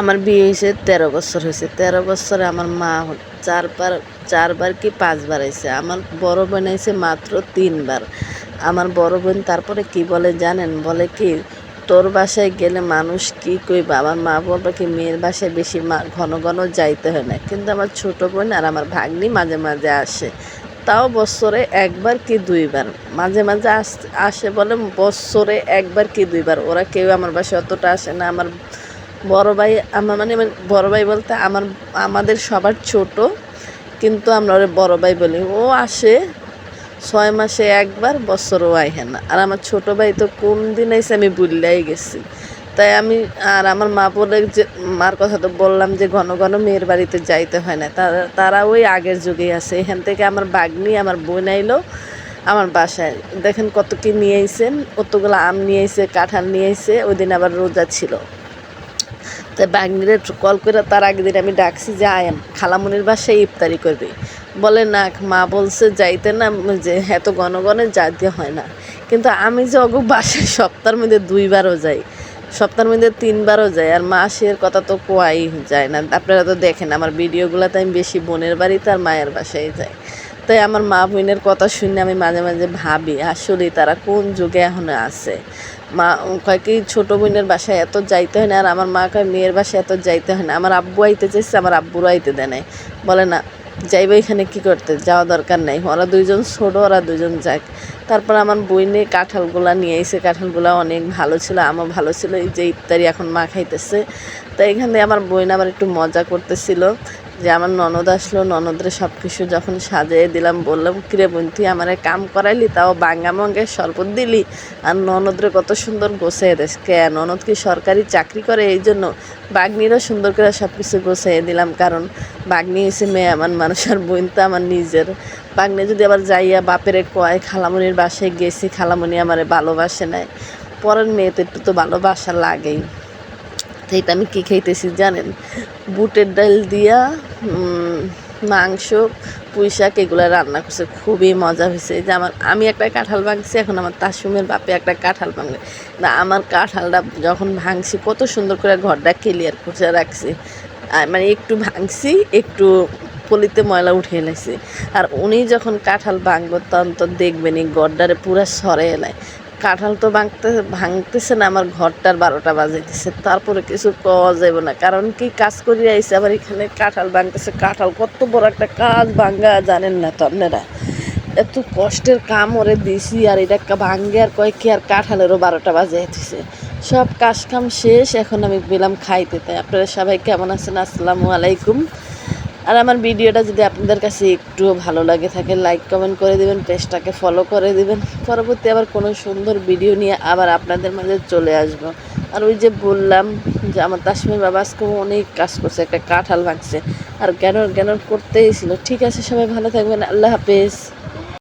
আমার বিয়ে হয়েছে 13 বছর হয়েছে। 13 বছরে আমার মা চারবার কি 5বার আইছে। আমার বড় বোন আইছে মাত্র 3বার। আমার বড় বোন তারপরে কি বলে জানেন? বলে কি, তোর বাসায় গেলে মানুষ কি কইবা? আমার মা বলবে কি, মেয়ের বাসায় বেশি ঘন ঘন যাইতে হয় না। কিন্তু আমার ছোট বোন আর আমার ভাগ্নি মাঝে মাঝে আসে, তাও বছরে 1বার কি 2বার। মাঝে মাঝে আসে বলে বছরে 1বার কি 2বার। ওরা কেউ আমার বাসায় অতটা আসে না। আমার বড় ভাই, আমার মানে বড় ভাই বলতে আমাদের সবার ছোট, কিন্তু আমরা ওরে বড় ভাই বলি। ও আসে 6 মাসে 1বার, বছরও আইহে না। আর আমার ছোট ভাই তো কোন দিন আইসে আমি ভুললাই গেছি। তাই আমি আর আমার মা বলে যে, মার কথা তো বললাম যে ঘন ঘন মেয়ের বাড়িতে যাইতে হয় না। তারা ওই আগের যুগেই আছে। এখান থেকে আমার ভাগ্নি, আমার বোন আইলো আমার বাসায়। দেখেন কত কি নিয়ে আইছে, কতগুলো আম নিয়ে আইছে, কাঁঠাল নিয়ে আইছে। ওই দিন আবার রোজা ছিল। তাই বাগনিরে কল করে তার আগের দিন আমি ডাকছি যে আয়াম খালামুনির বাসায় ইফতারি করবি। বলে না, মা বলছে যাইতে না, যে এত ঘন ঘন যাইতে হয় না। কিন্তু আমি যে অগু বাসায় সপ্তাহের মধ্যে 2বারও যাই, সপ্তাহের মধ্যে 3বারও যাই, আর মাসের কথা তো কোয়াই যায় না। আপনারা তো দেখেন আমার ভিডিওগুলোতে আমি বেশি বোনের বাড়িতে আর মায়ের বাসায় যাই। তাই আমার মা বোনের কথা শুনে আমি মাঝে মাঝে ভাবি আসলেই তারা কোন যুগে এখনো আছে। মা কয় কি, ছোটো বোনের বাসায় এত যাইতে হয় না, আর আমার মা কয় মেয়ের বাসায় এত যাইতে হয় না। আমার আব্বু আইতে চাইছে, আমার আব্বুরও আইতে দেয় নাই। বলে না, যাইবে এখানে কি করতে, যাওয়া দরকার নাই, ওরা দুইজন ছোটো, ওরা দুজন যাক। তারপর আমার বইনে কাঁঠালগুলা নিয়ে এসে, কাঁঠালগুলা অনেক ভালো ছিল, আমও ভালো ছিল। এই যে ইফতারি এখন মা খাইতেছে। তাই এখানে আমার বইন আবার একটু মজা করতেছিল যে আমার ননদ আসলো, ননদরে সব কিছু যখন সাজিয়ে দিলাম, বললাম কিরে বোন, তুই আমার কাম করাইলি, তাও বাঙ্গা মঙ্গে শরবত দিলি, আর ননদরে কত সুন্দর গোছাইয়ে দেশ। কে ননদ কি সরকারি চাকরি করে? এই জন্য বাগনিরও সুন্দর করে সব কিছু গোছাইয়ে দিলাম, কারণ বাগনি হয়েছে মেয়ে আমার মানুষ, আর বোন তো আমার নিজের। বাগনি যদি আবার যাইয়া বাপেরে কয় খালামণির বাসায় গেছি, খালামণি আমারে ভালোবাসে নাই, পরের মেয়ে তো একটু তো ভালোবাসা লাগেই। তো এটা আমি কী খাইতেছি জানেন? বুটের ডাল দিয়া মাংস, পুঁই শাক এগুলো রান্না করছে, খুবই মজা হয়েছে। যে আমি একটা কাঁঠাল ভাঙছি, এখন আমার তাসুমের বাপে একটা কাঁঠাল ভাঙবে না। আমার কাঁঠালটা যখন ভাঙছি কত সুন্দর করে ঘরটা ক্লিয়ার করে রাখছি, মানে একটু ভাঙছি, একটু পলিতে ময়লা উঠিয়ে এলাইছি। আর উনি যখন কাঁঠাল ভাঙবো তখন তো দেখবেনই গড্ডারে পুরা সরে এলায়। কাঁঠাল তো ভাঙতেছে না, আমার ঘরটার 12টা বাজাইতেছে। তারপরে কিছু পাওয়া যাবে না, কারণ কি কাজ করিয়ে আইসে, আবার এখানে কাঁঠাল ভাঙতেছে। কাঁঠাল কত বড় একটা কাজ, ভাঙ্গা জানেন না তো আপনারা? এত কষ্টের কাম ওরে দিছি, আর এটা ভাঙ্গে আর কয় কি, আর কাঁঠালেরও 12টা বাজাইতেছে। সব কাজ কাম শেষ, এখন আমি পেলাম খাইতে। তাই আপনারা সবাই কেমন আছেন? আসসালামু আলাইকুম। আর আমার ভিডিওটা যদি আপনাদের কাছে একটুও ভালো লাগে থাকে, লাইক কমেন্ট করে দিবেন, পেজটাকে ফলো করে দিবেন। পরবর্তী আবার কোনো সুন্দর ভিডিও নিয়ে আবার আপনাদের মাঝে চলে আসবো। আর ওই যে বললাম যে আমার তাসমির বাবা আজকে অনেক কাজ করছে, একটা কাঁঠাল ভাঙছে, আর জ্ঞানর করতেই ছিল। ঠিক আছে, সবাই ভালো থাকবেন, আল্লাহ হাফেজ।